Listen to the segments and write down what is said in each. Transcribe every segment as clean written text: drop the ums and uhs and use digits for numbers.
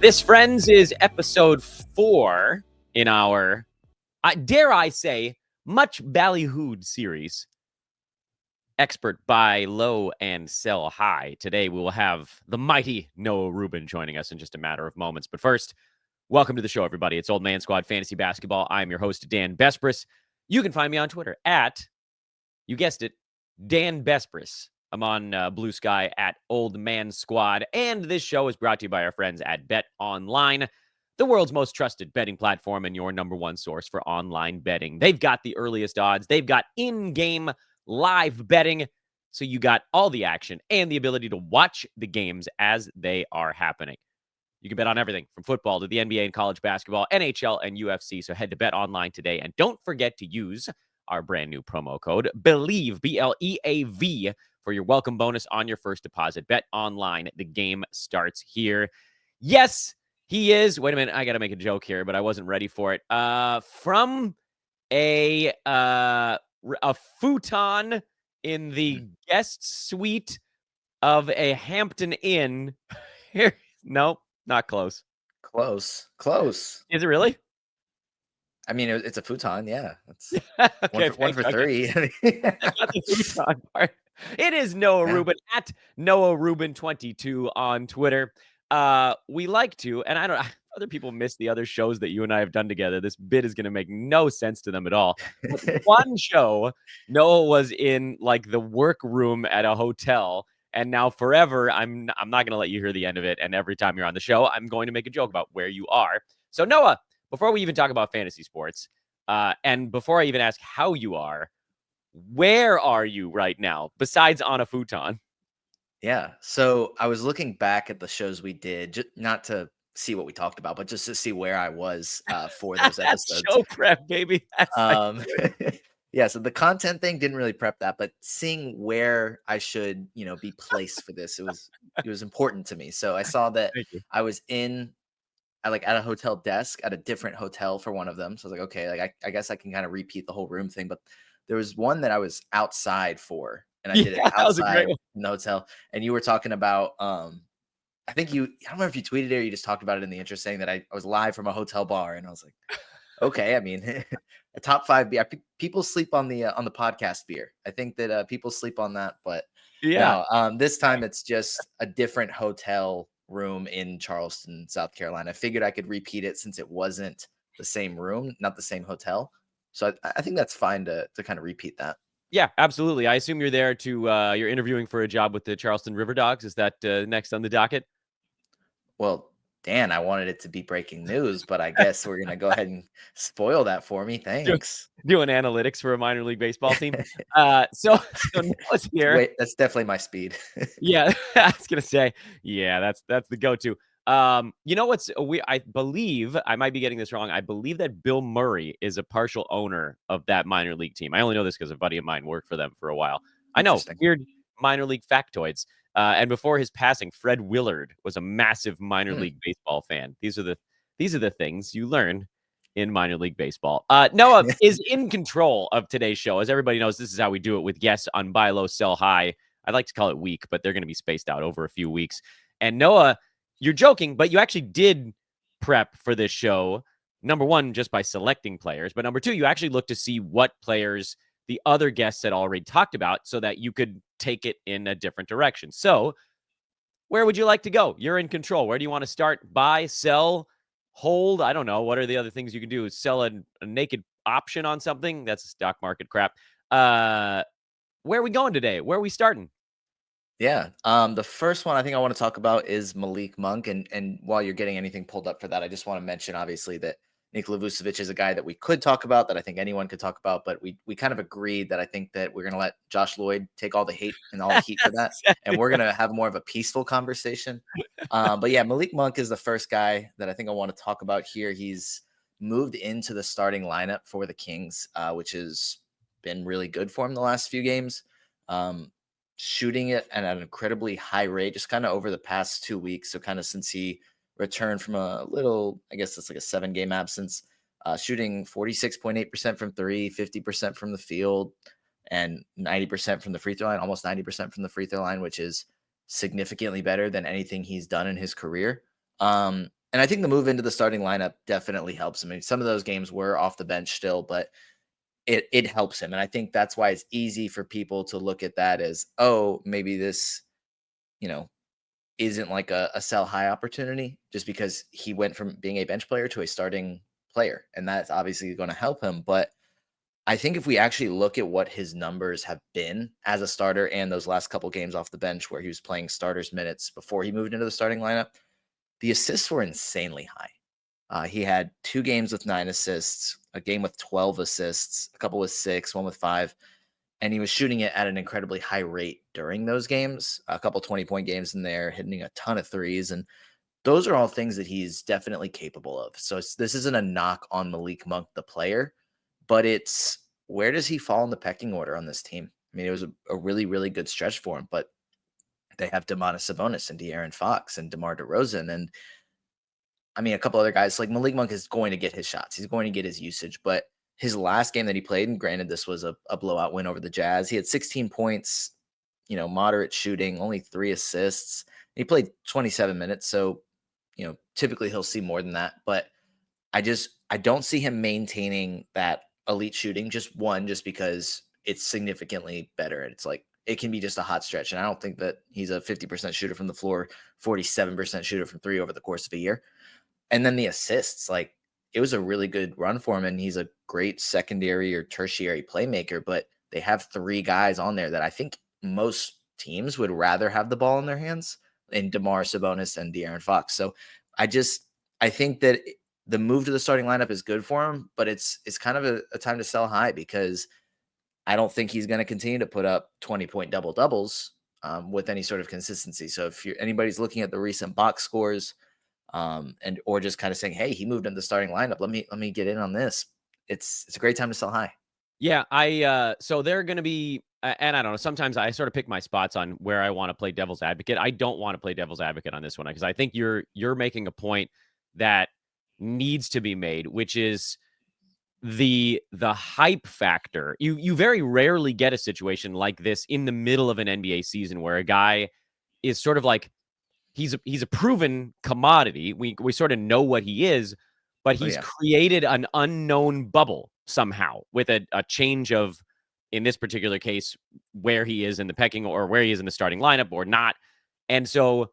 This, friends, is episode 4 in our, dare I say, much ballyhooed series. Expert buy low and sell high. Today we will have the mighty Noah Rubin joining us in just a matter of moments. But first, welcome to the show, everybody. It's Old Man Squad Fantasy Basketball. I'm your host, Dan Bespris. You can find me on Twitter at, you guessed it, Dan Bespris. I'm on Blue Sky at Old Man Squad. And this show is brought to you by our friends at Bet Online, the world's most trusted betting platform and your number one source for online betting. They've got the earliest odds. They've got in-game live betting. So you got all the action and the ability to watch the games as they are happening. You can bet on everything from football to the NBA and college basketball, NHL and UFC. So head to Bet Online today. And don't forget to use our brand new promo code BELIEVE, BLEAV, for your welcome bonus on your first deposit. Bet Online. The game starts here. Yes, he is. Wait a minute. I got to make a joke here, but I wasn't ready for it. From a futon in the guest suite of a Hampton Inn. Here, nope, not close. Close. Is it really? I mean, it's a futon, yeah. That's okay, one for three. I got the futon part. It is Noah Rubin at Noah Rubin 22 on Twitter. We like to, and I don't. Other people miss the other shows that you and I have done together. This bit is going to make no sense to them at all. But one show, Noah was in like the workroom at a hotel, and now forever, I'm not going to let you hear the end of it. And every time you're on the show, I'm going to make a joke about where you are. So Noah, before we even talk about fantasy sports, and before I even ask how you are, where are you right now, besides on a futon? Yeah. So I was looking back at the shows we did, just not to see what we talked about, but just to see where I was for those episodes. Show prep, baby. Yeah. So the content thing didn't really prep that, but seeing where I should, be placed for this, it was important to me. So I saw that I was at a hotel desk at a different hotel for one of them. So I was like, okay, like I guess I can kind of repeat the whole room thing, but there was one that I was outside for, and I did it outside in the hotel. And you were talking about, I don't remember if you tweeted it or you just talked about it in the intro saying that I was live from a hotel bar. And I was like, okay, I mean, a top 5 beer. People sleep on the podcast beer. I think that people sleep on that, but this time it's just a different hotel room in Charleston, South Carolina. I figured I could repeat it since it wasn't the same room, not the same hotel. So I think that's fine to kind of repeat that. Yeah, absolutely. I assume you're there you're interviewing for a job with the Charleston River Dogs. Is that next on the docket? Well, Dan, I wanted it to be breaking news, but I guess we're going to go ahead and spoil that for me. Thanks. Doing analytics for a minor league baseball team. So Noah's here. Wait, that's definitely my speed. Yeah, I was going to say, yeah, that's the go-to. You know what's I believe, I might be getting this wrong. I believe that Bill Murray is a partial owner of that minor league team. I only know this because a buddy of mine worked for them for a while. I know, weird minor league factoids. And before his passing, Fred Willard was a massive minor league baseball fan. These are the things you learn in minor league baseball. Noah is in control of today's show. As everybody knows, this is how we do it with guests on Buy Low, Sell High. I'd like to call it week, but they're going to be spaced out over a few weeks. And Noah, you're joking, but you actually did prep for this show. Number one, just by selecting players. But number two, you actually looked to see what players the other guests had already talked about so that you could take it in a different direction. So where would you like to go? You're in control. Where do you want to start? Buy, sell, hold? I don't know. What are the other things you can do? Sell a naked option on something? That's a stock market crap. Where are we going today? Where are we starting? Yeah. The first one I think I want to talk about is Malik Monk. And while you're getting anything pulled up for that, I just want to mention, obviously, that Nikola Vucevic is a guy that we could talk about, that I think anyone could talk about, but we kind of agreed that I think that we're going to let Josh Lloyd take all the hate and all the heat for that. And we're going to have more of a peaceful conversation. But yeah, Malik Monk is the first guy that I think I want to talk about here. He's moved into the starting lineup for the Kings, which has been really good for him the last few games. Shooting it at an incredibly high rate, just kind of over the past 2 weeks. So kind of since he returned from a little, I guess it's like a 7-game absence, shooting 46.8% from 3, 50% from the field, and 90% from the free throw line, almost 90% from the free throw line, which is significantly better than anything he's done in his career. And I think the move into the starting lineup definitely helps. I mean, some of those games were off the bench still, but it helps him. And I think that's why it's easy for people to look at that as, oh, maybe this, you know, isn't like a sell high opportunity just because he went from being a bench player to a starting player. And that's obviously going to help him. But I think if we actually look at what his numbers have been as a starter and those last couple games off the bench where he was playing starters minutes before he moved into the starting lineup, the assists were insanely high. He had 2 games with 9 assists, a game with 12 assists, a couple with 6, one with 5, and he was shooting it at an incredibly high rate during those games. A couple 20-point games in there, hitting a ton of threes, and those are all things that he's definitely capable of. So this isn't a knock on Malik Monk, the player, but it's where does he fall in the pecking order on this team? I mean, it was a really, really good stretch for him, but they have Domantas Sabonis and De'Aaron Fox and DeMar DeRozan. And I mean, a couple other guys like Malik Monk is going to get his shots. He's going to get his usage, but his last game that he played, and granted, this was a blowout win over the Jazz. He had 16 points, moderate shooting, only 3 assists. He played 27 minutes. So, typically he'll see more than that, but I don't see him maintaining that elite shooting. Just because it's significantly better. It's like, it can be just a hot stretch. And I don't think that he's a 50% shooter from the floor, 47% shooter from 3 over the course of a year. And then the assists, like it was a really good run for him. And he's a great secondary or tertiary playmaker, but they have 3 guys on there that I think most teams would rather have the ball in their hands in DeMar Sabonis and De'Aaron Fox. So I think that the move to the starting lineup is good for him, but it's kind of a time to sell high because I don't think he's going to continue to put up 20-point double doubles with any sort of consistency. So if anybody's looking at the recent box scores, and or just kind of saying, hey, he moved into the starting lineup, let me get in on this. It's a great time to sell high. Yeah, so they're going to be, and I don't know, sometimes I sort of pick my spots on where I want to play devil's advocate. I don't want to play devil's advocate on this one because I think you're making a point that needs to be made, which is the hype factor. You very rarely get a situation like this in the middle of an NBA season where a guy is sort of like, he's a proven commodity. We sort of know what he is, but he's created an unknown bubble somehow with a change of, in this particular case, where he is in the pecking or where he is in the starting lineup or not. And so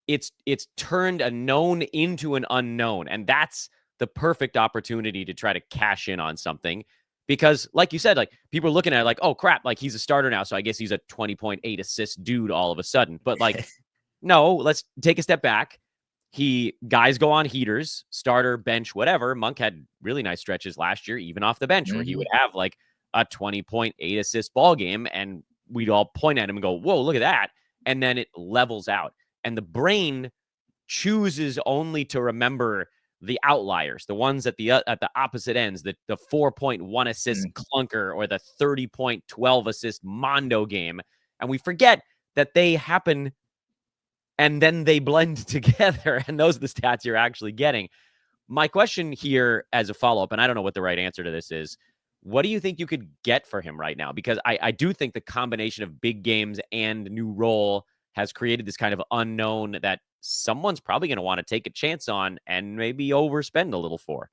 it's turned a known into an unknown. And that's the perfect opportunity to try to cash in on something. Because like you said, like people are looking at it like, oh crap, like he's a starter now. So I guess he's a 20.8 assist dude all of a sudden. But like, no, let's take a step back. Guys go on heaters, starter, bench, whatever. Monk had really nice stretches last year, even off the bench, where he would have like a 20.8 assist ball game, and we'd all point at him and go, whoa, look at that. And then it levels out. And the brain chooses only to remember the outliers, the ones at the opposite ends, the 4.1 assist clunker or the 30.12 assist Mondo game. And we forget that they happen and then they blend together, and those are the stats you're actually getting. My question here as a follow-up, and I don't know what the right answer to this is, what do you think you could get for him right now? Because I do think the combination of big games and new role has created this kind of unknown that someone's probably going to want to take a chance on and maybe overspend a little for.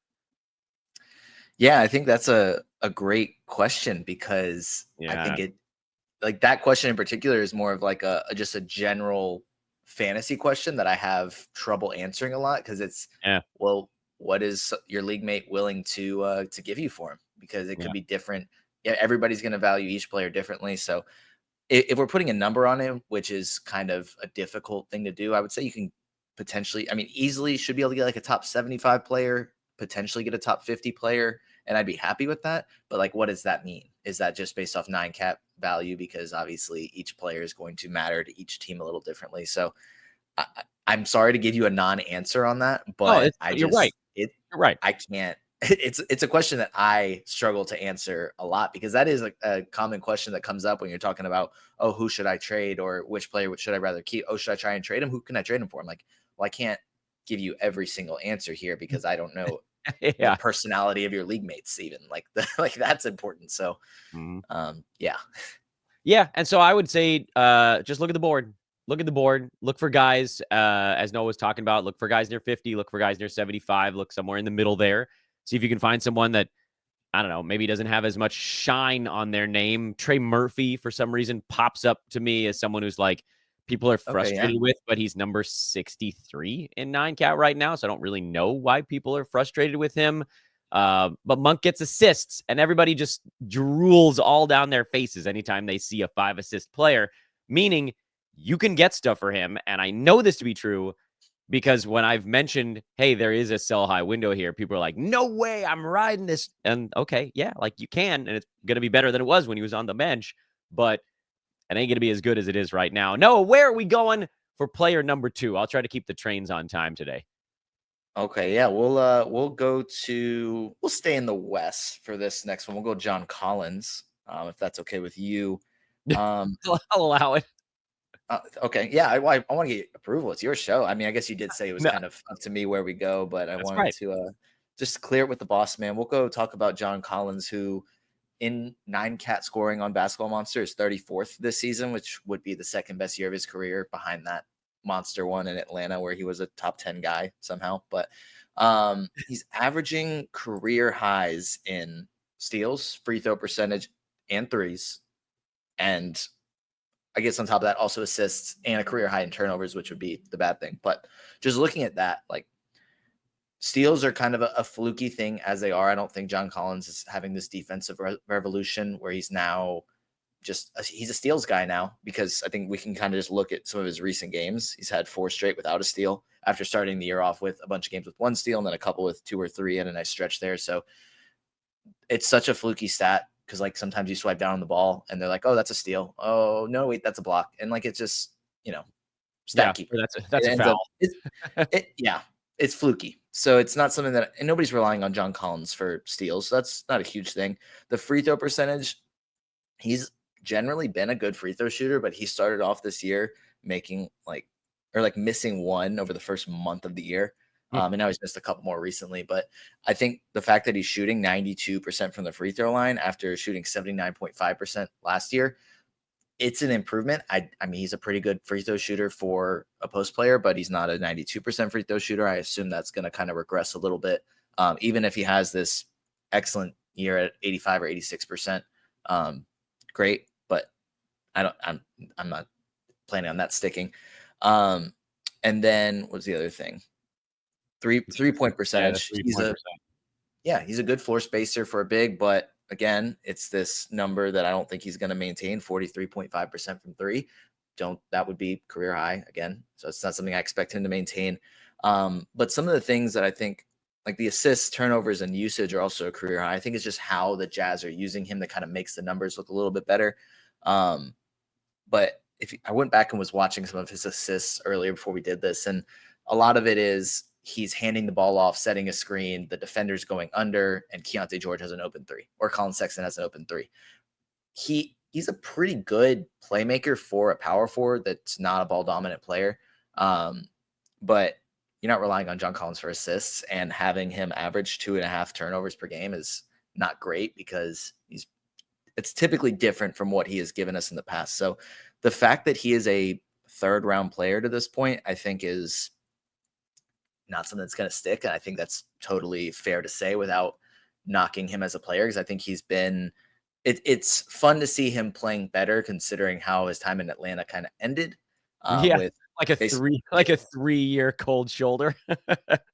Yeah, I think that's a great question because I think it, like that question in particular is more of like just a general fantasy question that I have trouble answering a lot because it's, well, what is your league mate willing to give you for him? Because it could be different. Yeah, everybody's going to value each player differently. So if we're putting a number on him, which is kind of a difficult thing to do, I would say you can potentially, I mean, easily should be able to get like a top 75 player, potentially get a top 50 player, and I'd be happy with that. But like, what does that mean? Is that just based off 9 cap value? Because obviously each player is going to matter to each team a little differently. So I'm sorry to give you a non-answer on that, but you're right. You're right. I can't. It's a question that I struggle to answer a lot because that is a common question that comes up when you're talking about, oh, who should I trade or which player should I rather keep? Oh, should I try and trade him? Who can I trade him for? I'm like, well, I can't give you every single answer here because I don't know the personality of your league mates even. Like that's important. So Yeah. And so I would say just look at the board. look at the board, look for guys, as Noah was talking about, look for guys near 50, look for guys near 75, look somewhere in the middle there. See if you can find someone that, I don't know, maybe doesn't have as much shine on their name. Trey Murphy, for some reason, pops up to me as someone who's like, people are Okay, yeah. frustrated with, but he's number 63 in 9Cat right now. So I don't really know why people are frustrated with him. But Monk gets assists, and everybody just drools all down their faces anytime they see a 5-assist player, meaning you can get stuff for him. And I know this to be true because when I've mentioned, hey, there is a sell high window here, people are like, no way, I'm riding this. And okay, yeah, like you can, and it's going to be better than it was when he was on the bench, but it ain't going to be as good as it is right now. No, where are we going for player number 2? I'll try to keep the trains on time today. Okay, yeah, we'll stay in the West for this next one. We'll go John Collins, if that's okay with you. Um, I'll allow it. okay, yeah, I want to get approval. It's your show. I mean, I guess you did say it was No, kind of up to me where we go, but I that's wanted right. to just clear it with the boss man. We'll go talk about John Collins, who in 9Cat scoring on Basketball Monster is 34th this season, which would be the second best year of his career behind that monster one in Atlanta where he was a top 10 guy somehow. But he's averaging career highs in steals, free throw percentage, and threes. And I guess on top of that, also assists and a career high in turnovers, which would be the bad thing. But just looking at that, like steals are kind of a fluky thing as they are. I don't think John Collins is having this defensive revolution where he's now he's a steals guy now, because I think we can kind of just look at some of his recent games. He's had 4 straight without a steal after starting the year off with a bunch of games with 1 steal and then a couple with 2 or 3 and a nice stretch there. So it's such a fluky stat because like sometimes you swipe down on the ball and they're like, oh, that's a steal. Oh no, wait, that's a block. And like it's just, Yeah, stat keeper. that's It a ends up foul. yeah, it's fluky. So it's not something that, and nobody's relying on John Collins for steals. So that's not a huge thing. The free throw percentage, he's generally been a good free throw shooter, but he started off this year making missing 1 over the first month of the year. And now he's missed a couple more recently. But I think the fact that he's shooting 92% from the free throw line after shooting 79.5% last year, it's an improvement. I mean, he's a pretty good free throw shooter for a post player, but he's not a 92% free throw shooter. I assume that's going to kind of regress a little bit, even if he has this excellent year at 85 or 86%. Great, but I'm not planning on that sticking. And then what's the other thing? Three-point Yeah, the percentage. 3-point percent. He's a good floor spacer for a big, but again, it's this number that I don't think he's going to maintain, 43.5% from 3. That would be career high again. So it's not something I expect him to maintain. But some of the things that I think, like the assists, turnovers, and usage are also a career high. I think it's just how the Jazz are using him that kind of makes the numbers look a little bit better. But I went back and was watching some of his assists earlier before we did this, and a lot of it is he's handing the ball off, setting a screen, the defender's going under, and Keontae George has an open 3, or Colin Sexton has an open 3. He's a pretty good playmaker for a power forward that's not a ball dominant player. But you're not relying on John Collins for assists, and having him average 2.5 turnovers per game is not great because it's typically different from what he has given us in the past. So the fact that he is a 3rd round player to this point, I think is not something that's going to stick. And I think that's totally fair to say without knocking him as a player, because I think he's been, it's fun to see him playing better considering how his time in Atlanta kind of ended. Yeah, With like a 3-year cold shoulder.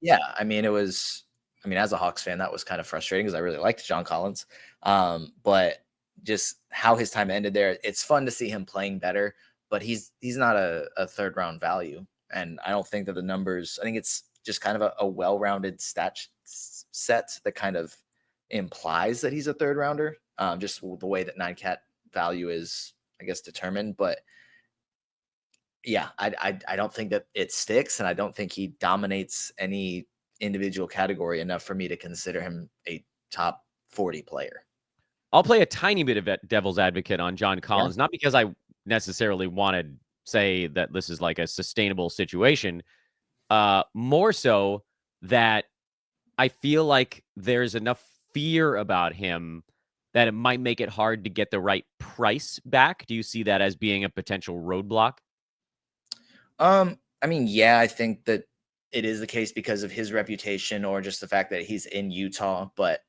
Yeah, I mean, as a Hawks fan, that was kind of frustrating because I really liked John Collins. But just how his time ended there, it's fun to see him playing better, but he's not a 3rd round value. And I don't think that the numbers, I think it's just kind of a well-rounded stat set that kind of implies that he's a 3rd rounder. Just the way that 9Cat value is, I guess, determined. But yeah, I don't think that it sticks, and I don't think he dominates any individual category enough for me to consider him a top 40 player. I'll play a tiny bit of devil's advocate on John Yeah. Collins, not because I necessarily want to say that this is like a sustainable situation, more so that I feel like there's enough fear about him that it might make it hard to get the right price back. Do you see that as being a potential roadblock? I mean, yeah, I think that it is the case because of his reputation or just the fact that he's in Utah. But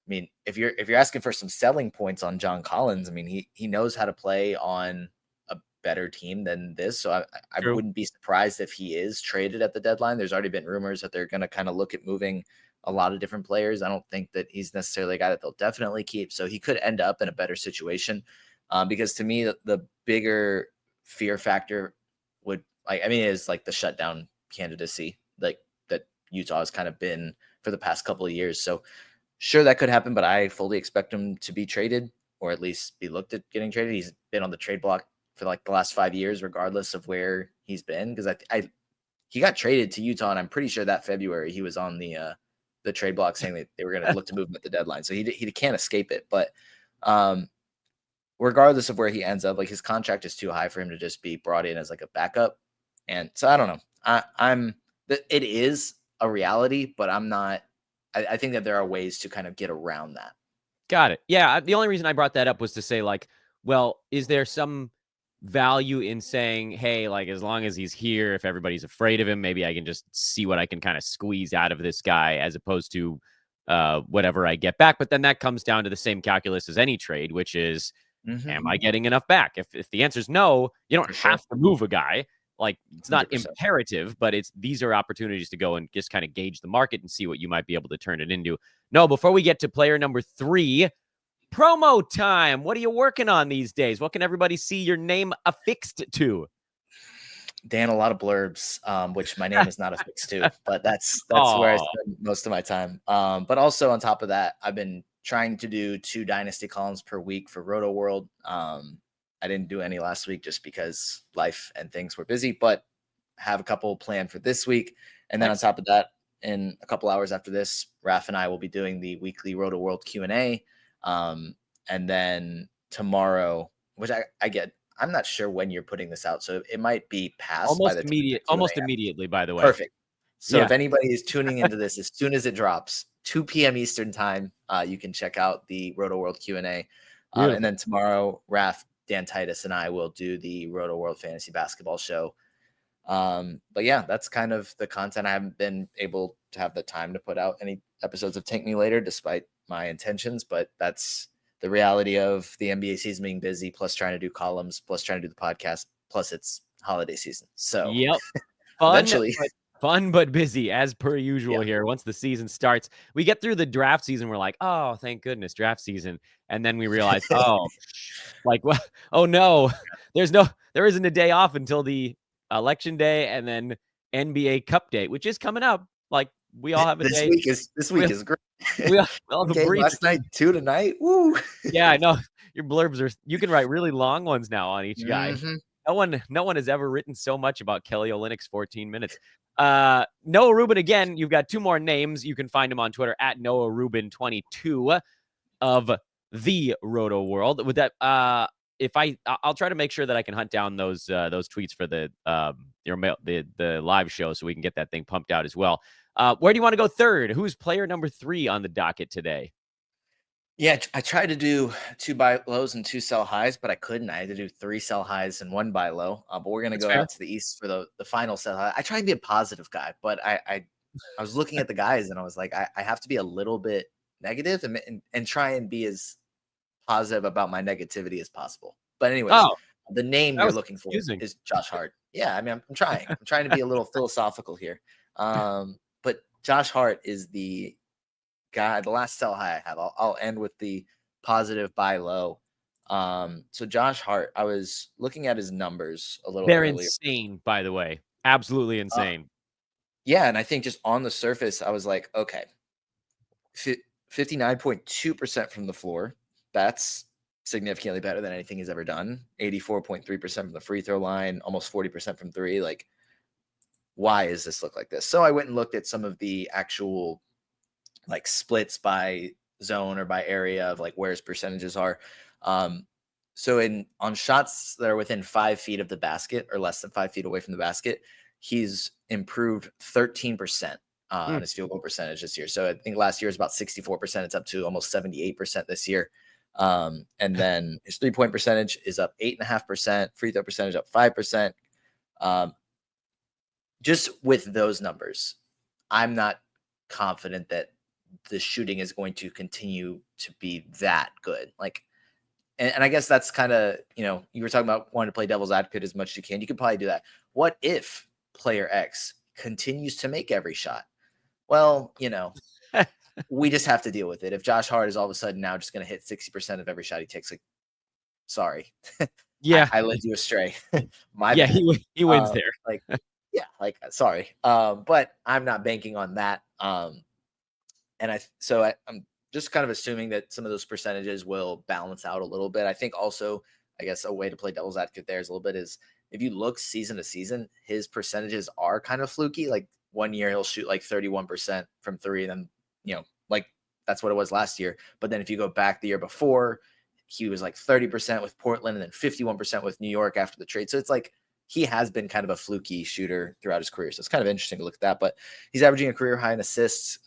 I mean, if you're asking for some selling points on John Collins, I mean, he knows how to play on a better team than this. So I True. wouldn't be surprised if he is traded at the deadline. There's already been rumors that they're going to kind of look at moving a lot of different players. I don't think that he's necessarily a guy that they'll definitely keep. So he could end up in a better situation. Because to me, the bigger fear factor would like, I mean, is like the shutdown candidacy, like that Utah has kind of been for the past couple of years. So sure, that could happen, but I fully expect him to be traded or at least be looked at getting traded. He's been on the trade block for like the last 5 years, regardless of where he's been. Because he got traded to Utah, and I'm pretty sure that February he was on the trade block saying that they were going to look to move him at the deadline. So he can't escape it. But um, regardless of where he ends up, like his contract is too high for him to just be brought in as like a backup. And so I don't know. It is a reality, but I'm not. I think that there are ways to kind of get around that. Got it. Yeah. The only reason I brought that up was to say, like, well, is there some value in saying, hey, like, as long as he's here, if everybody's afraid of him, maybe I can just see what I can kind of squeeze out of this guy as opposed to whatever I get back. But then that comes down to the same calculus as any trade, which is, am I getting enough back? If the answer is no, you don't For have sure. to move a guy. Like, it's not 100%. imperative, but these are opportunities to go and just kind of gauge the market and see what you might be able to turn it into. No, before we get to player number 3, promo time. What are you working on these days? What can everybody see your name affixed to? Dan, a lot of blurbs, which my name is not affixed to, but that's where I Oh, spend most of my time. But also on top of that, I've been trying to do 2 dynasty columns per week for RotoWorld. I didn't do any last week just because life and things were busy, but have a couple planned for this week. And then on excellent. top of that, in a couple hours after this, Raf and I will be doing the weekly RotoWorld Q&A. And then tomorrow, which I get, I'm not sure when you're putting this out, so it might be past by the time the Q&A. Almost immediately, by the way. Perfect. So Yeah, if anybody is tuning into this as soon as it drops, 2 p.m. Eastern time, you can check out the RotoWorld Q&A. And beautiful. then tomorrow, Raf, Dan Titus, and I will do the RotoWorld Fantasy Basketball Show. But yeah, that's kind of the content. I haven't been able to have the time to put out any episodes of Tank Me Later, despite my intentions. But that's the reality of the NBA season being busy, plus trying to do columns, plus trying to do the podcast, plus it's holiday season. So Yep. Fun, eventually, but busy as per usual yeah. here. Once the season starts, we get through the draft season. We're like, oh, thank goodness, draft season. And then we realize, oh, like, well, oh no, there isn't a day off until the election day and then NBA Cup Day, which is coming up. Like, we all have a this day. week is this We, week is great. we all have a Game breather. last night, 2 tonight. Woo. Yeah, I know. Your blurbs are, you can write really long ones now on each guy. Mhm. No one has ever written so much about Kelly Olynyk's 14 minutes. Noah Rubin, again, you've got 2 more names. You can find him on Twitter at Noah Rubin 22 of the Roto World. With that, I'll try to make sure that I can hunt down those tweets for the the live show so we can get that thing pumped out as well. Where do you want to go third? Who's player number 3 on the docket today? Yeah, I tried to do 2 buy lows and 2 sell highs, but I couldn't. I had to do 3 sell highs and 1 buy low. But we're gonna That's go fair. out to the east for the final sell high. I try and be a positive guy, but I was looking at the guys and I was like, I have to be a little bit negative and try and be as positive about my negativity as possible. But anyways, Oh, the name that you're was looking for confusing. is Josh Hart. Yeah, I mean, I'm trying. I'm trying to be a little philosophical here. But Josh Hart is the guy, the last sell high I have. I'll end with the positive buy low. So Josh Hart, I was looking at his numbers a little They're earlier. insane, by the way. Absolutely Uh, insane. yeah, and I think just on the surface, I was like, okay, 59.2% from the floor. That's significantly better than anything he's ever done. 84.3% from the free throw line, almost 40% from 3. Like, why does this look like this? So I went and looked at some of the actual like splits by zone or by area of like where his percentages are. So on shots that are within 5 feet of the basket or less than 5 feet away from the basket, he's improved 13% on Mm. his field goal percentage this year. So I think last year was about 64%. It's up to almost 78% this year. And then his 3-point percentage is up 8.5%, free throw percentage up 5%. Um, just with those numbers, I'm not confident that the shooting is going to continue to be that good. Like, and I guess that's kind of, you were talking about wanting to play devil's advocate as much as you can. You could probably do that. What if player X continues to make every shot? Well, we just have to deal with it. If Josh Hart is all of a sudden now just going to hit 60% of every shot he takes, like, sorry, Yeah. I led you astray. My Yeah, bad. he wins there. Like, yeah, like, sorry. But I'm not banking on that. I'm just kind of assuming that some of those percentages will balance out a little bit. I think also, I guess a way to play devil's advocate there is a little bit is if you look season to season, his percentages are kind of fluky. Like one year he'll shoot like 31% from three, and then, like that's what it was last year. But then if you go back the year before, he was like 30% with Portland and then 51% with New York after the trade. So it's like he has been kind of a fluky shooter throughout his career. So it's kind of interesting to look at that. But he's averaging a career high in assists.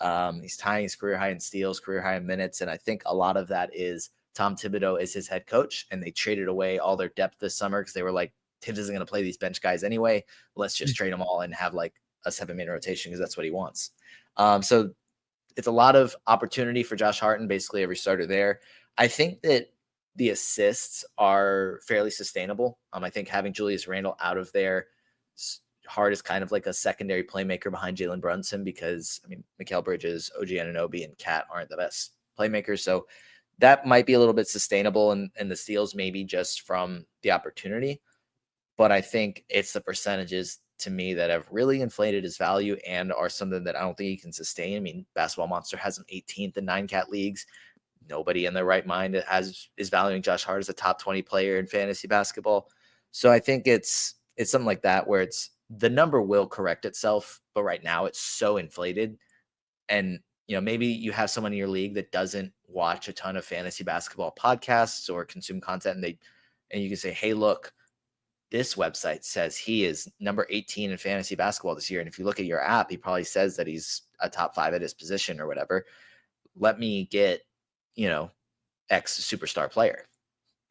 He's tying his career high in steals, career high in minutes. And I think a lot of that is Tom Thibodeau is his head coach, and they traded away all their depth this summer because they were like, Tibbs isn't going to play these bench guys anyway. Let's just trade them all and have like a 7-man rotation because that's what he wants. So it's a lot of opportunity for Josh Hart and basically every starter there. I think that the assists are fairly sustainable. I think having Julius Randle out of there, Hart is kind of like a secondary playmaker behind Jalen Brunson because, Mikal Bridges, OG Anunoby, and Cat aren't the best playmakers. So that might be a little bit sustainable, and the steals maybe just from the opportunity. But I think it's the percentages to me that have really inflated his value and are something that I don't think he can sustain. Basketball Monster has him 18th in 9-cat leagues. Nobody in their right mind is valuing Josh Hart as a top 20 player in fantasy basketball. So I think it's something like that where it's the number will correct itself, but right now it's so inflated. And maybe you have someone in your league that doesn't watch a ton of fantasy basketball podcasts or consume content, and you can say, hey, look, this website says he is number 18 in fantasy basketball this year. And if you look at your app, he probably says that he's a top 5 at his position or whatever. Let me get, X superstar player.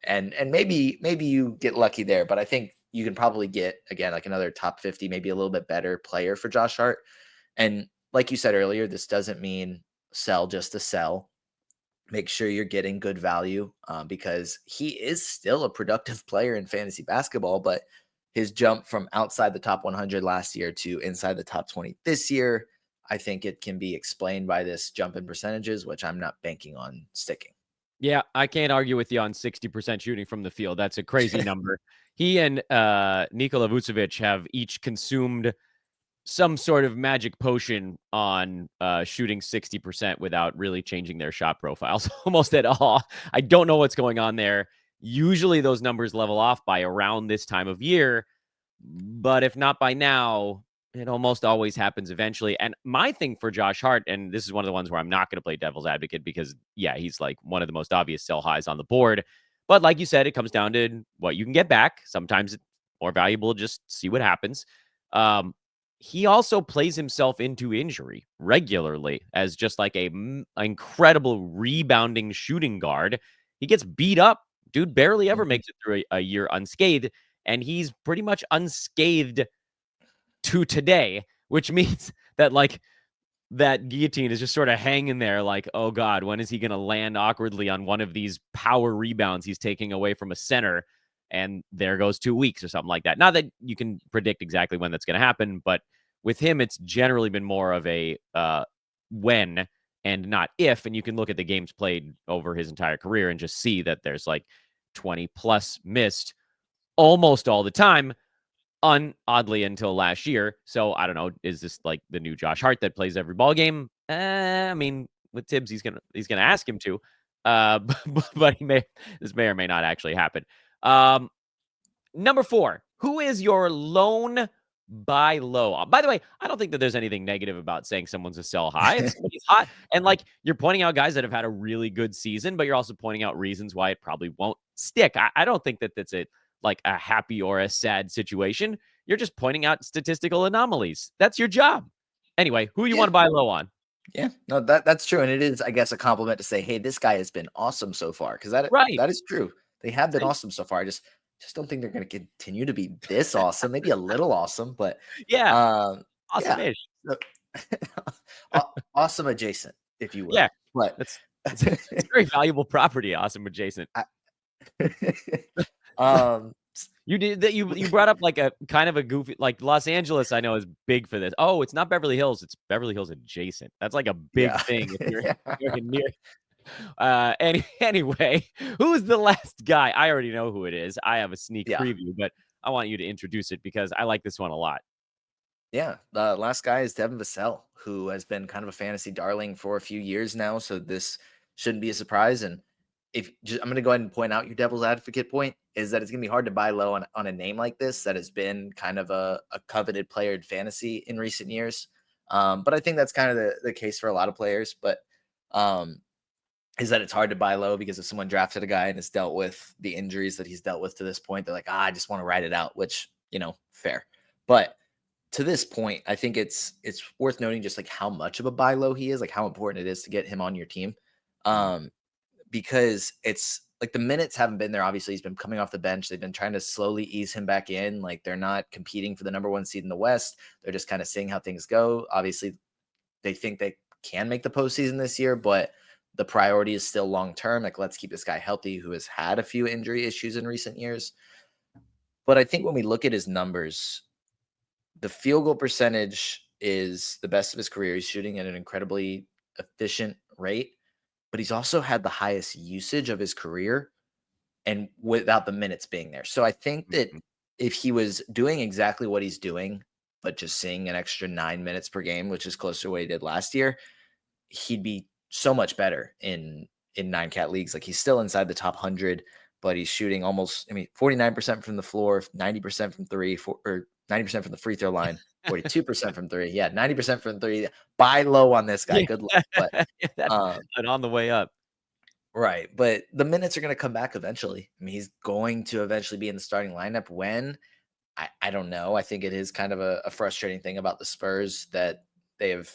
And maybe you get lucky there, but I think you can probably get, again, like another top 50, maybe a little bit better player for Josh Hart. And like you said earlier, this doesn't mean sell just to sell. Make sure you're getting good value because he is still a productive player in fantasy basketball, but his jump from outside the top 100 last year to inside the top 20 this year, I think it can be explained by this jump in percentages, which I'm not banking on sticking. Yeah, I can't argue with you on 60% shooting from the field. That's a crazy number. He and Nikola Vucevic have each consumed some sort of magic potion on shooting 60% without really changing their shot profiles almost at all. I don't know what's going on there. Usually those numbers level off by around this time of year, but if not by now, it almost always happens eventually. And my thing for Josh Hart, and this is one of the ones where I'm not going to play devil's advocate because, yeah, he's like one of the most obvious sell highs on the board. But like you said, it comes down to what you can get back. Sometimes it's more valuable to just see what happens. He also plays himself into injury regularly as just like a incredible rebounding shooting guard. He gets beat up. Dude barely ever makes it through a year unscathed, and he's pretty much unscathed to today, which means that like that guillotine is just sort of hanging there like, oh God, when is he going to land awkwardly on one of these power rebounds he's taking away from a center? And there goes 2 weeks or something like that. Not that you can predict exactly when that's going to happen, but with him, it's generally been more of a when and not if. And you can look at the games played over his entire career and just see that there's like 20 plus missed almost all the time. Oddly until last year. So I don't know. Is this like the new Josh Hart that plays every ball game? With Tibbs, he's gonna ask him to. But this may or may not actually happen. Number 4. Who is your lone buy low? By the way, I don't think that there's anything negative about saying someone's a sell high. If somebody's hot, and like you're pointing out guys that have had a really good season, but you're also pointing out reasons why it probably won't stick. I don't think that that's like a happy or a sad situation. You're just pointing out statistical anomalies. That's your job. Anyway, who you want to buy low on? Yeah, no, that's true. And it is, I guess, a compliment to say, hey, this guy has been awesome so far. Because Right. that is true. They have been awesome so far. just don't think they're going to continue to be this awesome. Maybe a little awesome, but Yeah, yeah, awesome-ish. so- awesome adjacent, if you Yeah, will. But that's it's very valuable property, awesome adjacent. I, um, You did that. You brought up like a kind of a goofy, like Los Angeles. I know is big for this. Oh, it's not Beverly Hills. It's Beverly Hills adjacent. That's like a big yeah, thing if you're near. Anyway, who's the last guy? I already know who it is. I have a sneak yeah. preview, but I want you to introduce it because I like this one a lot. Yeah, the last guy is Devin Vassell, who has been kind of a fantasy darling for a few years now. So this shouldn't be a surprise. And if just, I'm going to go ahead and point out your devil's advocate point is that it's going to be hard to buy low on a name like this that has been kind of a coveted player in fantasy in recent years. But I think that's kind of the case for a lot of players. But um, is that it's hard to buy low because if someone drafted a guy and has dealt with the injuries that he's dealt with to this point, they're like, I just want to ride it out, which, fair. But to this point, I think it's worth noting just like how much of a buy low he is, like how important it is to get him on your team. Mm. Um, because it's like the minutes haven't been there. Obviously, he's been coming off the bench. They've been trying to slowly ease him back in. Like they're not competing for the number one seed in the West. They're just kind of seeing how things go. Obviously, they think they can make the postseason this year, but the priority is still long term. Like, let's keep this guy healthy who has had a few injury issues in recent years. But I think when we look at his numbers, the field goal percentage is the best of his career. He's shooting at an incredibly efficient rate, but he's also had the highest usage of his career and without the minutes being there. So I think that Mhm. if he was doing exactly what he's doing, but just seeing an extra 9 minutes per game, which is closer to what he did last year, he'd be so much better in 9 cat leagues. Like he's still inside the top 100, but he's shooting almost 49% from the floor, 90% from three, or 90% from the free throw line, 42% from three. Yeah, 90% from three. Buy low on this guy. Yeah, Good luck. But that's um and on the way up. right, but the minutes are going to come back eventually. I mean, he's going to eventually be in the starting lineup. When I don't know. I think it is kind of a frustrating thing about the Spurs that they have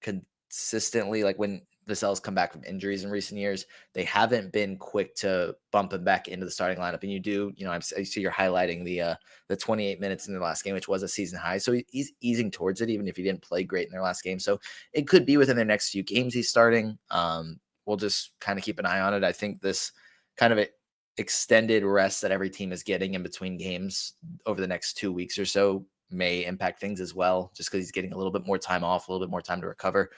consistently, like when Vassell's come back from injuries in recent years, they haven't been quick to bump him back into the starting lineup. And you do, I see you're highlighting the 28 minutes in their last game, which was a season high. So he's easing towards it, even if he didn't play great in their last game. So it could be within their next few games he's starting. We'll just kind of keep an eye on it. I think this kind of extended rest that every team is getting in between games over the next 2 weeks or so may impact things as well, just because he's getting a little bit more time off, a little bit more time to recover.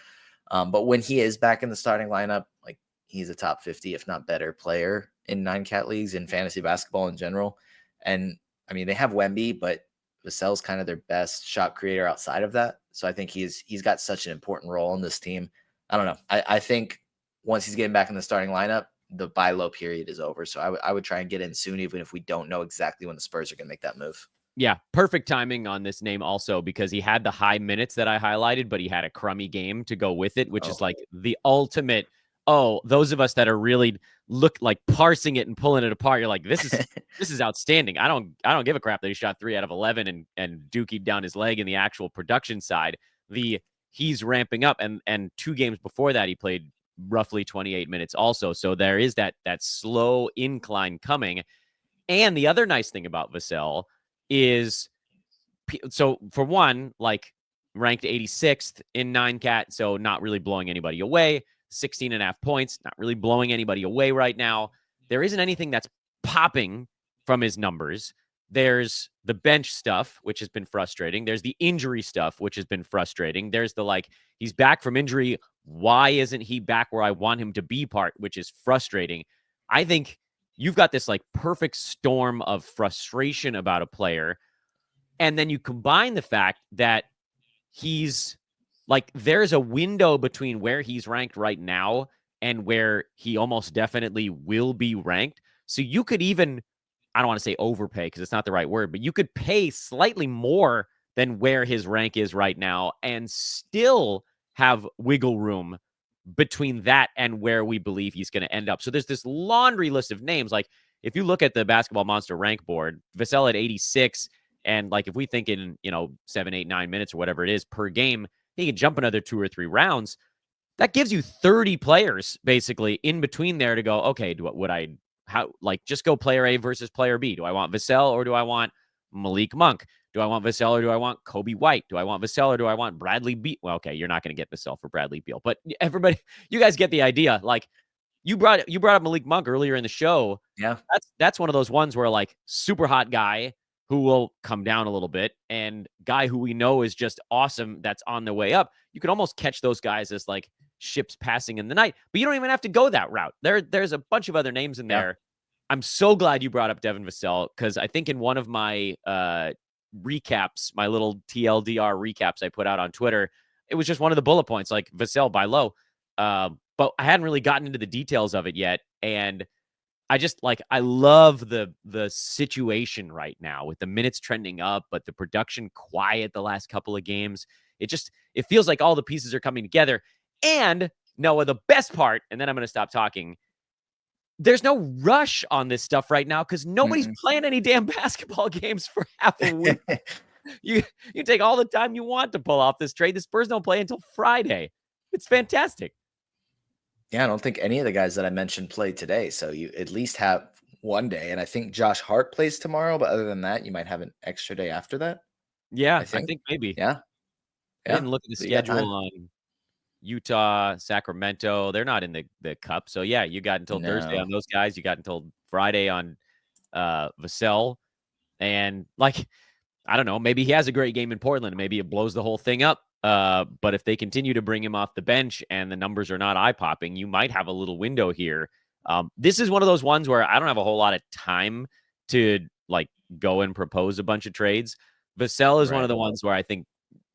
But when he is back in the starting lineup, like he's a top 50, if not better, player in 9 cat leagues in fantasy basketball in general. And I mean, they have Wemby, but Vassell's kind of their best shot creator outside of that. So I think he's got such an important role in this team. I don't know. I think once he's getting back in the starting lineup, the buy low period is over. So I would try and get in soon, even if we don't know exactly when the Spurs are going to make that move. Yeah, perfect timing on this name also because he had the high minutes that I highlighted, but he had a crummy game to go with it, which is Oh, like the ultimate. Oh, those of us that are really look like parsing it and pulling it apart, you're like, this is outstanding. I don't give a crap that he shot 3 out of 11 and dookied down his leg in the actual production side. He's ramping up, and 2 games before that he played roughly 28 minutes also. So there is that slow incline coming. And the other nice thing about Vassell is, so for one, like ranked 86th in 9cat, so not really blowing anybody away. 16 and a half points, not really blowing anybody away right now. There isn't anything that's popping from his numbers. There's the bench stuff, which has been frustrating. There's the injury stuff, which has been frustrating. There's the like, he's back from injury. Why isn't he back where I want him to be part, which is frustrating. I think you've got this like perfect storm of frustration about a player. And then you combine the fact that he's like, there's a window between where he's ranked right now and where he almost definitely will be ranked. So you could even, I don't want to say overpay because it's not the right word, but you could pay slightly more than where his rank is right now and still have wiggle room between that and where we believe he's going to end up. So there's this laundry list of names. Like if you look at the Basketball Monster rank board, Vassell at 86, and like if we think in 7, 8, 9 minutes or whatever it is per game, he can jump another 2 or 3 rounds. That gives you 30 players basically in between there to go, okay, would I how, like, just go player A versus player B. Do I want Vassell or do I want Malik Monk? Do I want Vassell or do I want Kobe White? Do I want Vassell or do I want Bradley Beal? Well, okay, you're not going to get Vassell for Bradley Beal, but everybody, you guys get the idea. Like, you brought up Malik Monk earlier in the show. Yeah. That's one of those ones where, like, super hot guy who will come down a little bit and guy who we know is just awesome that's on the way up. You can almost catch those guys as like ships passing in the night, but you don't even have to go that route. There's a bunch of other names in there. I'm so glad you brought up Devin Vassell, because I think in one of my recaps, my little TLDR recaps I put out on Twitter, it was just one of the bullet points, like Vassell buy low. But I hadn't really gotten into the details of it yet. And I just, like, I love the situation right now with the minutes trending up, but the production quiet the last couple of games. It feels like all the pieces are coming together. And Noah, the best part, and then I'm going to stop talking, there's no rush on this stuff right now because nobody's playing any damn basketball games for half a week. You take all the time you want to pull off this trade. The Spurs don't play until Friday. It's fantastic. Yeah, I don't think any of the guys that I mentioned play today. So you at least have one day. And I think Josh Hart plays tomorrow. But other than that, you might have an extra day after that. Yeah, I think maybe. Yeah. I didn't look at the schedule on Utah, Sacramento. They're not in the cup. So yeah, you got until Thursday on those guys. You got until Friday on Vassell. And, like, I don't know, maybe he has a great game in Portland. Maybe it blows the whole thing up. But if they continue to bring him off the bench and the numbers are not eye-popping, you might have a little window here. This is one of those ones where I don't have a whole lot of time to, like, go and propose a bunch of trades. Vassell is one of the ones where I think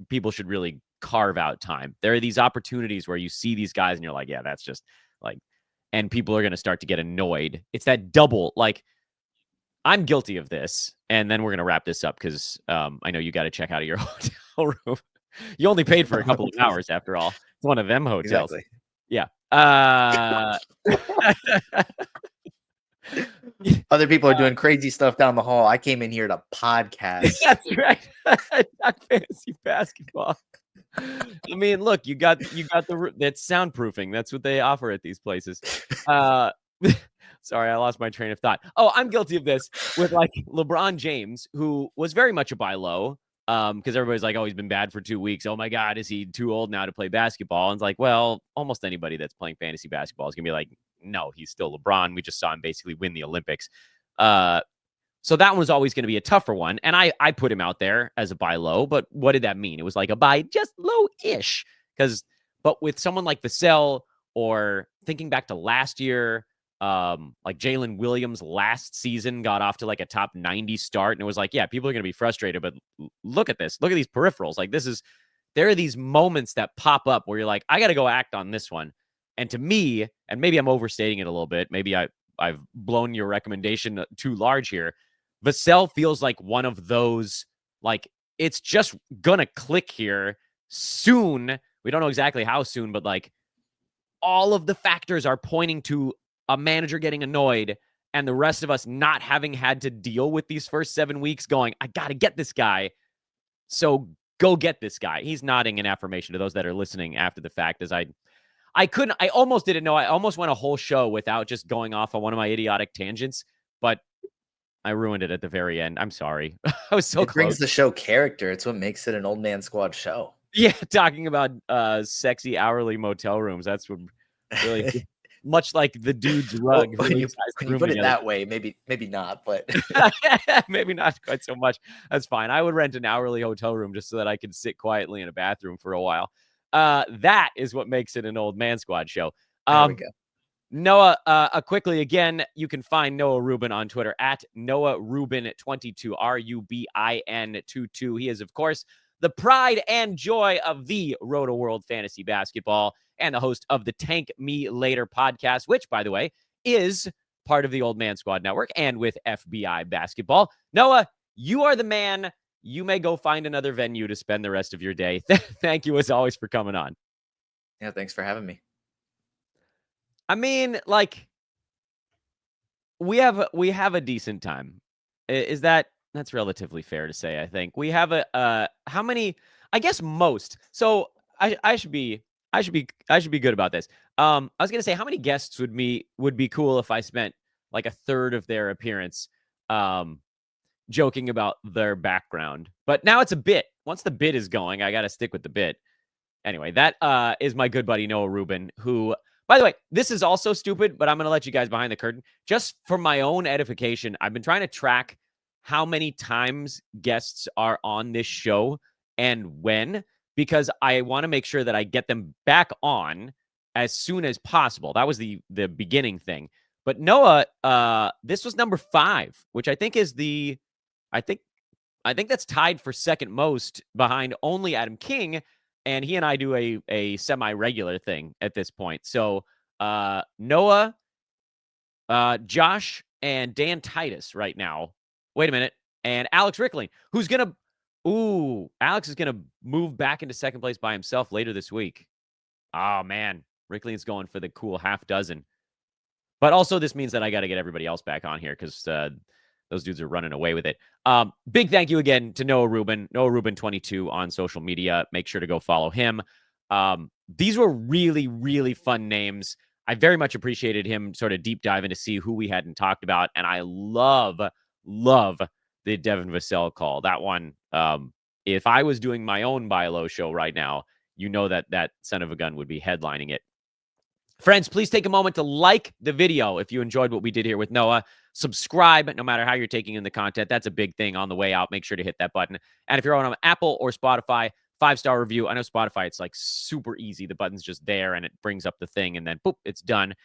people should really carve out time. There are these opportunities where you see these guys and you're like, yeah, that's just, like, and people are going to start to get annoyed. It's that double, like, I'm guilty of this. And then we're going to wrap this up because I know you got to check out of your hotel room. You only paid for a couple of hours after all. It's one of them hotels. Exactly. Yeah. Other people are doing crazy stuff down the hall. I came in here to podcast. That's right. Not fantasy basketball. I mean, look, you got that's soundproofing. That's what they offer at these places. Sorry, I lost my train of thought. Oh, I'm guilty of this with, like, LeBron James, who was very much a buy low. Because everybody's like, oh, he's been bad for 2 weeks. Oh my God, is he too old now to play basketball? And it's like, well, almost anybody that's playing fantasy basketball is gonna be like, no, he's still LeBron. We just saw him basically win the Olympics. So that one was always going to be a tougher one. And I put him out there as a buy low, but what did that mean? It was like a buy just low-ish. But with someone like Vassell, or thinking back to last year, like Jalen Williams last season got off to like a top 90 start. And it was like, yeah, people are going to be frustrated, but look at this. Look at these peripherals. Like, there are these moments that pop up where you're like, I got to go act on this one. And to me, and maybe I'm overstating it a little bit, maybe I've blown your recommendation too large here, Vassell feels like one of those, like, it's just gonna click here soon. We don't know exactly how soon, but, like, all of the factors are pointing to a manager getting annoyed and the rest of us not having had to deal with these first 7 weeks going, I got to get this guy. So go get this guy. He's nodding in affirmation to those that are listening after the fact, as I almost didn't know. I almost went a whole show without just going off on one of my idiotic tangents, but I ruined it at the very end. I'm sorry. I was so It close. brings the show character. It's what makes it an old man squad show. Yeah, talking about sexy hourly motel rooms. That's what really, much like the dude's rug. When you put it that way, maybe not, but maybe not quite so much. That's fine. I would rent an hourly hotel room just so that I could sit quietly in a bathroom for a while. That is what makes it an old man squad show. There we go. Noah, quickly again, you can find Noah Rubin on Twitter at Noah Rubin22, RUBIN22. He is, of course, the pride and joy of the RotoWorld Fantasy Basketball and the host of the Tank Me Later podcast, which, by the way, is part of the Old Man Squad Network and with FBI Basketball. Noah, you are the man. You may go find another venue to spend the rest of your day. Thank you, as always, for coming on. Yeah, thanks for having me. I mean, like, we have a decent time. That's relatively fair to say, I think. We have how many, I guess most. So I should be good about this. I was going to say, how many guests would be cool if I spent like a third of their appearance, joking about their background. But now it's a bit. Once the bit is going, I got to stick with the bit. Anyway, that is my good buddy Noah Rubin, who, by the way, this is also stupid, but I'm going to let you guys behind the curtain. Just for my own edification, I've been trying to track how many times guests are on this show and when, because I want to make sure that I get them back on as soon as possible. That was the beginning thing. But Noah, this was number 5, which I think is I think that's tied for second most behind only Adam King, and he and I do a semi-regular thing at this point. So Noah, Josh, and Dan Titus right now. Wait a minute. And Alex Rickling, who's going to Alex is going to move back into second place by himself later this week. Oh, man. Rickling's going for the cool half dozen. But also this means that I got to get everybody else back on here because those dudes are running away with it. Big thank you again to Noah Rubin, Noah Rubin 22 on social media. Make sure to go follow him. These were really, really fun names. I very much appreciated him sort of deep diving to see who we hadn't talked about. And I love the Devin Vassell call. That one, if I was doing my own buy low show right now, you know that son of a gun would be headlining it. Friends, please take a moment to like the video if you enjoyed what we did here with Noah. Subscribe, no matter how you're taking in the content. That's a big thing on the way out. Make sure to hit that button. And if you're on Apple or Spotify, 5-star review. I know Spotify, it's like super easy. The button's just there and it brings up the thing and then boop, it's done.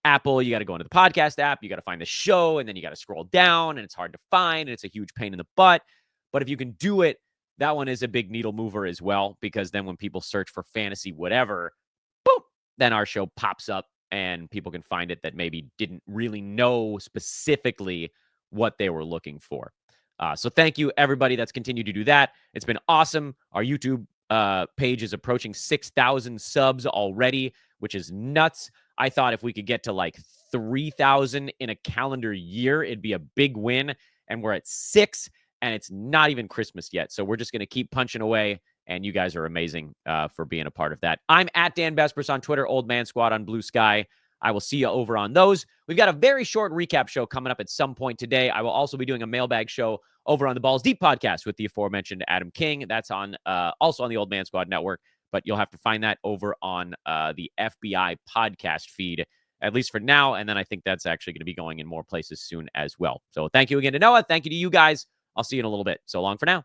Apple, you got to go into the podcast app. You got to find the show and then you got to scroll down and it's hard to find and it's a huge pain in the butt. But if you can do it, that one is a big needle mover as well, because then when people search for fantasy whatever, boop, then our show pops up and people can find it that maybe didn't really know specifically what they were looking for. So thank you, everybody that's continued to do that. It's been awesome. Our YouTube page is approaching 6,000 subs already, which is nuts. I thought if we could get to like 3,000 in a calendar year, it'd be a big win. And we're at 6, and it's not even Christmas yet. So we're just going to keep punching away. And you guys are amazing for being a part of that. I'm at Dan Bespers on Twitter, Old Man Squad on Blue Sky. I will see you over on those. We've got a very short recap show coming up at some point today. I will also be doing a mailbag show over on the Balls Deep podcast with the aforementioned Adam King. That's on also on the Old Man Squad network, but you'll have to find that over on the FBI podcast feed, at least for now. And then I think that's actually going to be going in more places soon as well. So thank you again to Noah. Thank you to you guys. I'll see you in a little bit. So long for now.